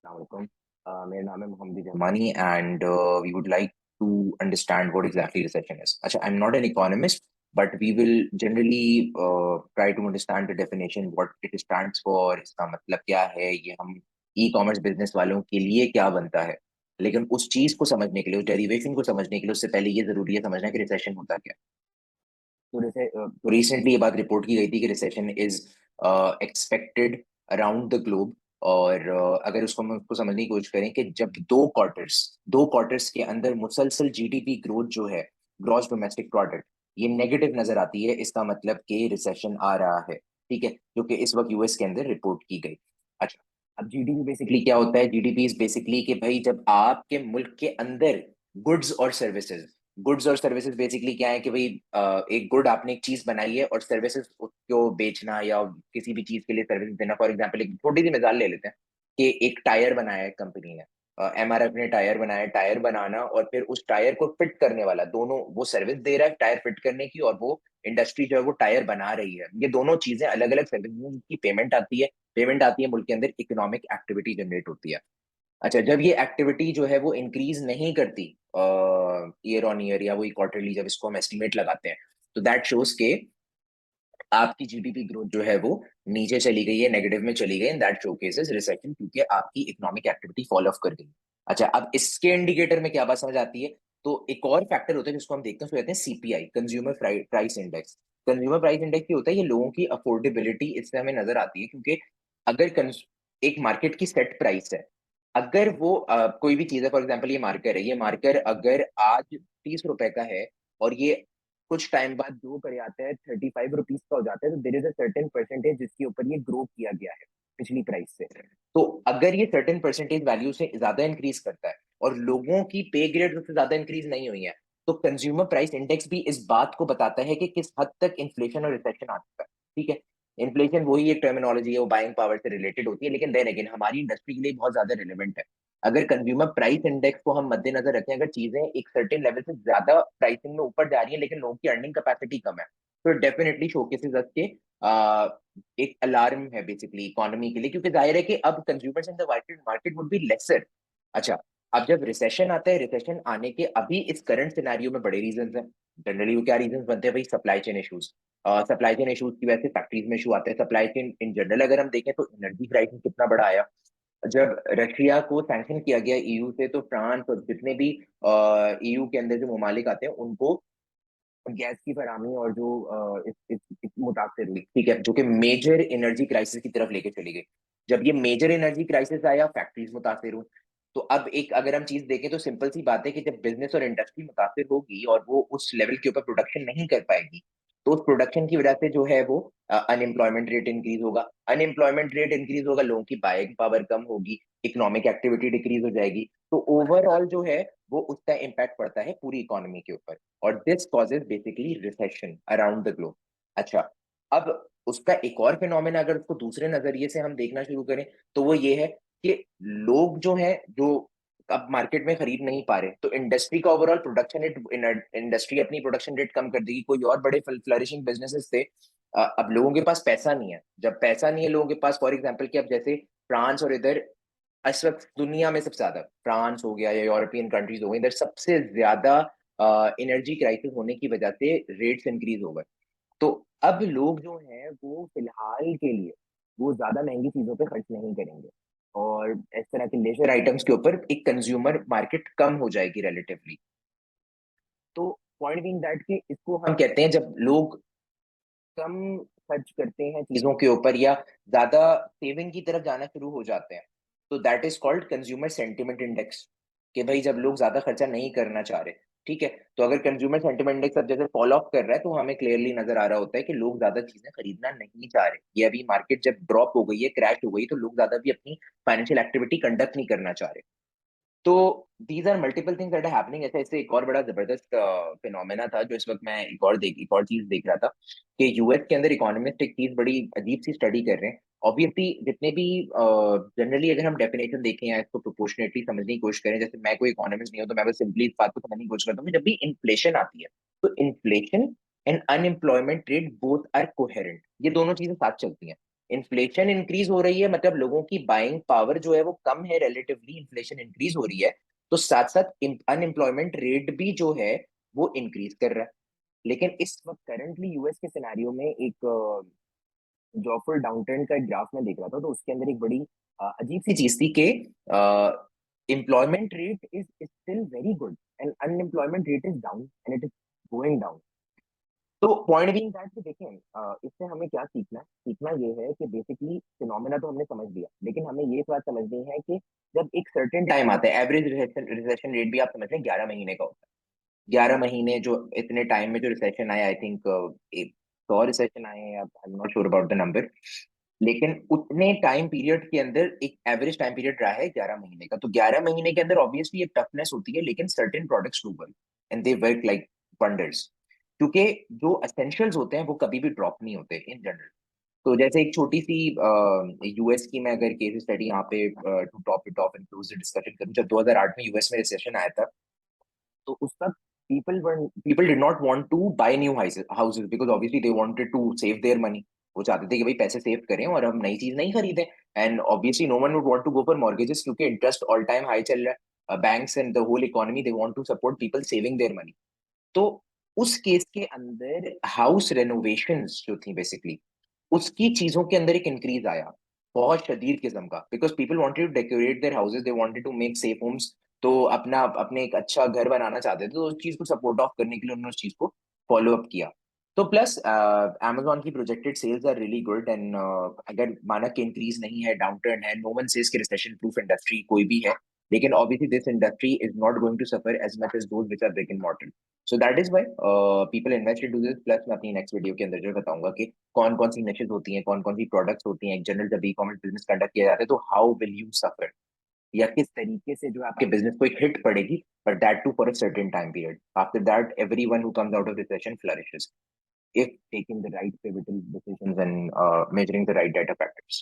Assalamualaikum. मेरा नाम है मोहम्मद जमानी and we would like to understand what exactly recession is. अच्छा, I'm not an economist, but we will generally try to understand the definition, what it stands for, इसका मतलब क्या है, ये हम ई-कॉमर्स बिजनेस वालों के लिए क्या बनता है। लेकिन उस चीज को समझने के लिए, उस डेरिवेशन को समझने के लिए, उससे पहले ये जरूरी है समझना कि रिसेशन होता क्या है। तो जैसे तो रिसेंटली ये बात रिपोर्ट की गई थी कि recession is expected around the globe. और अगर उसको हम उसको समझने की कोशिश करें कि जब दो क्वार्टर्स के अंदर मुसलसल जीडीपी ग्रोथ जो है, ग्रॉस डोमेस्टिक प्रोडक्ट, ये नेगेटिव नजर आती है, इसका मतलब कि रिसेशन आ रहा है। ठीक है, जो कि इस वक्त यूएस के अंदर रिपोर्ट की गई। अच्छा, अब जीडीपी बेसिकली क्या होता है? जीडीपी इज बेसिकली कि भाई जब आपके मुल्क के अंदर गुड्स और सर्विसेज गुड्स और सर्विसेज बेसिकली क्या है कि भाई एक गुड आपने एक चीज बनाई है और सर्विसेज उसको बेचना या किसी भी चीज के लिए सर्विस देना। फॉर एग्जांपल एक छोटी सी मिसाल ले लेते हैं कि एक टायर बनाया है कंपनी ने, एमआरएफ ने टायर बनाया, टायर बनाना और फिर उस टायर को फिट करने वाला, दोनों वो सर्विस दे रहा है टायर फिट करने की, और वो इंडस्ट्री जो है वो टायर बना रही है। ये दोनों चीजें अलग अलग सर्विस की पेमेंट आती है मुल्क के अंदर, इकोनॉमिक एक्टिविटी जनरेट होती है। अच्छा, जब ये एक्टिविटी जो है वो इंक्रीज नहीं करती ईयर ऑन ईयर या वही क्वार्टरली, जब इसको हम एस्टिमेट लगाते हैं, तो दैट शोज के आपकी जीडीपी ग्रोथ जो है वो नीचे चली गई है, नेगेटिव में चली गई, एंड दैट शोकेसेस रिसेशन, क्योंकि आपकी इकोनॉमिक एक्टिविटी फॉल ऑफ कर गई। अच्छा, अब इसके इंडिकेटर में क्या बात समझ आती है? तो एक और फैक्टर होता है जिसको हम देखते हैं, उसको कहते हैं CPI, consumer price index. Consumer price index क्या होता है? ये लोगों की अफोर्डेबिलिटी इससे हमें नजर आती है, क्योंकि अगर एक मार्केट की सेट प्राइस है, अगर वो कोई भी चीज है, फॉर एग्जाम्पल ये मार्कर है, ये मार्कर अगर आज 30 रुपए का है और ये कुछ टाइम बाद ग्रो कर आता है 35 रुपीज का हो जाता है, तो there is a certain percentage जिसके ऊपर ये ग्रो किया गया है पिछली प्राइस से। तो अगर ये सर्टेन परसेंटेज वैल्यू से ज्यादा इंक्रीज करता है और लोगों की पे ग्रेड उससे ज्यादा इंक्रीज नहीं हुई है, तो कंज्यूमर प्राइस इंडेक्स भी इस बात को बताता है कि किस हद तक इन्फ्लेशन और रिसेशन आ चुका है। ठीक है, इन्फ्लेशन वही एक टर्मिनोलॉजी है, वो बाइंग पावर से रिलेटेड होती है, लेकिन देन अगेन हमारी इंडस्ट्री के लिए बहुत ज्यादा रिलेवेंट है। अगर कंज्यूमर प्राइस इंडेक्स को हम मद्देनजर रखें, अगर चीजें एक सर्टेन लेवल से ज्यादा प्राइसिंग में ऊपर जा रही है लेकिन लोगों की अर्निंग कैपेसिटी कम है, तो डेफिनेटली शोकेसेस अस के एक अलार्म है बेसिकली इकोनॉमी के लिए, क्योंकि जाहिर है कि अब consumers in the market market would be lesser. अच्छा, अब जब रिसेशन आता है, रिसेशन आने के अभी इस करंट सिनेरियो में बड़े रीजंस हैं। जनरली वो क्या रीजंस बनते हैं भाई? Supply chain issues. Supply chain issues की वजह से फैक्ट्रीज में इशू आते हैं। सप्लाई चेन इन जनरल अगर हम देखें तो एनर्जी क्राइसिस कितना बड़ा आया जब रशिया को सैंक्शन किया गया ईयू से, तो फ्रांस और जितने भी ईयू के अंदर जो ममालिक आते हैं उनको गैस की फराहमी और जो इस मुतासर हुई, ठीक है, जो कि मेजर एनर्जी क्राइसिस की तरफ लेके चली गई। जब ये मेजर एनर्जी क्राइसिस आया, फैक्ट्रीज मुतासर हुई। तो अब एक अगर हम चीज देखें तो सिंपल सी बात है कि जब बिजनेस और इंडस्ट्री मुतासर होगी और वो उस लेवल के ऊपर प्रोडक्शन नहीं कर पाएगी, तो उस प्रोडक्शन की वजह से जो है वो अनएम्प्लॉयमेंट रेट इंक्रीज होगा। अनएम्प्लॉयमेंट रेट इंक्रीज होगा, लोगों की बाइंग पावर कम होगी, इकोनॉमिक एक्टिविटी डिक्रीज हो जाएगी। तो ओवरऑल जो है वो उसका इम्पैक्ट पड़ता है पूरी इकोनॉमी के ऊपर, और this causes basically recession around the globe. अच्छा, अब उसका एक और फिनोमेना अगर उसको दूसरे नजरिए से हम देखना शुरू करें, तो वो ये है कि लोग जो हैं जो अब मार्केट में खरीद नहीं पा रहे, तो इंडस्ट्री का ओवरऑल प्रोडक्शन रेट, इंडस्ट्री अपनी प्रोडक्शन रेट कम कर देगी। कोई और बड़े फ्लरिशिंग बिजनेसेस थे, अब लोगों के पास पैसा नहीं है। जब पैसा नहीं है लोगों के पास, फॉर एग्जाम्पल कि अब जैसे फ्रांस और इधर इस वक्त दुनिया में सबसे ज्यादा, फ्रांस हो गया या यूरोपियन कंट्रीज हो गई, इधर सबसे ज्यादा एनर्जी क्राइसिस होने की वजह से रेट्स इंक्रीज हो गए। तो अब लोग जो हैं वो फिलहाल के लिए वो ज्यादा महंगी चीजों पे खर्च नहीं करेंगे, और इस तरह के लेजर आइटम्स के ऊपर एक कंज्यूमर मार्केट कम हो जाएगी रिलेटिवली। तो पॉइंट बीइंग दैट कि इसको हम कहते हैं जब लोग कम खर्च करते हैं चीजों के ऊपर या ज्यादा सेविंग की तरफ जाना शुरू हो जाते हैं, तो that is called consumer sentiment index. कि भाई जब लोग ज्यादा खर्चा नहीं करना चाह रहे, ठीक है, तो अगर कंज्यूमर सेंटिमेंट इंडेक्स अब जैसे फॉलो ऑफ कर रहा है, तो हमें क्लियरली नजर आ रहा होता है कि लोग ज्यादा चीजें खरीदना नहीं चाह रहे। ये अभी मार्केट जब ड्रॉप हो गई है, क्रैश हो गई, तो लोग ज्यादा भी अपनी फाइनेंशियल एक्टिविटी कंडक्ट नहीं करना चाह रहे। तो these are multiple things that are happening. ऐसे ऐसे एक और बड़ा जबरदस्त फिनोमेना था जो इस वक्त मैं एक और चीज देख रहा था कि यूएस के अंदर इकोनॉमिस्ट एक चीज बड़ी अजीब सी स्टडी कर रहे हैं। ऑब्वियसली जितने भी जनरली अगर हम डेफिनेशन देखें या इसको प्रोपोर्शनेटली समझने की कोशिश करें, जैसे मैं कोई इकोनॉमिस्ट नहीं हूं, तो मैं बस सिंपली इस बात को समझने की कोशिश करता हूँ कि जब भी इन्फ्लेशन आती है, तो inflation and unemployment rate both are coherent, ये दोनों चीजें साथ चलती हैं। इन्फ्लेशन इंक्रीज हो रही है, मतलब लोगों की बाइंग पावर जो है वो कम है रिलेटिवली, इन्फ्लेशन इंक्रीज हो रही है, तो साथ साथ अनएम्प्लॉयमेंट रेट भी जो है वो इंक्रीज कर रहा है। लेकिन इस वक्त करंटली यूएस के सिनेरियो में एक जॉबफुल डाउनटर्न का एक ग्राफ में देख रहा था, तो उसके अंदर एक बड़ी अजीब सी चीज थी कि employment rate is still very good and unemployment rate is down and it is going down. तो पॉइंट बीइंग दैट कि देखें, इससे हमें क्या सीखना है, सीखना ये है कि बेसिकली फिनोमेना तो हमने समझ लिया, लेकिन हमें ये बात समझनी है कि जब एक सर्टेन टाइम आता है, एवरेज रिसेशन रेट भी आप समझ लें 11 महीने का होता है। 11 महीने जो इतने टाइम में जो रिसेशन आया, आई थिंक 100 रिसेशन आए हैं, I am not sure about the number, लेकिन उतने टाइम पीरियड के अंदर एक एवरेज टाइम पीरियड रहा है 11 महीने का। तो 11 महीने के अंदर ऑब्वियसली एक टफनेस होती है, लेकिन certain products do work and they work like wonders, क्योंकि जो एसेंशियल्स होते हैं वो कभी भी ड्रॉप नहीं होते इन जनरल। तो जैसे एक छोटी सी यूएस की मैं अगर केस स्टडी यहाँ पे to top it off and close the discussion करूँ, जब 2008 में यूएस में रिसेशन आया था, तो उस वक्त people did not want to buy new houses because obviously they wanted to save their money. वो चाहते थे कि भाई पैसे सेव करें और हम नई चीज नहीं खरीदें। And obviously no one would want to go for mortgages, क्योंकि इंटरेस्ट ऑल टाइम हाई चल रहा है। Banks and the whole economy they want to support people saving their money. तो उस केस के अंदर हाउस रेनोवेशंस जो थी बेसिकली, उसकी चीजों के अंदर एक इंक्रीज आया बहुत शदीद किस्म का, because people wanted to decorate their houses, they wanted to make safe homes. तो अपना अपने एक अच्छा घर बनाना चाहते थे, तो उस चीज को सपोर्ट ऑफ करने के लिए उन्होंने उस चीज को फॉलो अप किया। तो प्लस amazon की projected sales are really good and अगर मानक के इंक्रीज नहीं है, डाउनटर्न है, नो वन सेज कि रिसेशन प्रूफ इंडस्ट्री कोई भी है, लेकिन obviously this industry is not going to suffer as much as those which are brick and mortar. So that is why people invest into this. Plus मैं अपनी next video के अंदर जो बताऊंगा कि कौन कौन सी निशेस होती हैं, कौन कौन सी प्रोडक्ट्स होती हैं, जनरल जब ई कॉमर्स बिजनेस कंडक्ट किया जाता है तो हाउ विल यू सफर, या किस तरीके से जो है आपके बिजनेस को एक हिट पड़ेगी, but that too for a certain time period. After that everyone who comes out of recession flourishes if taking the right pivotal decisions and measuring the right data factors.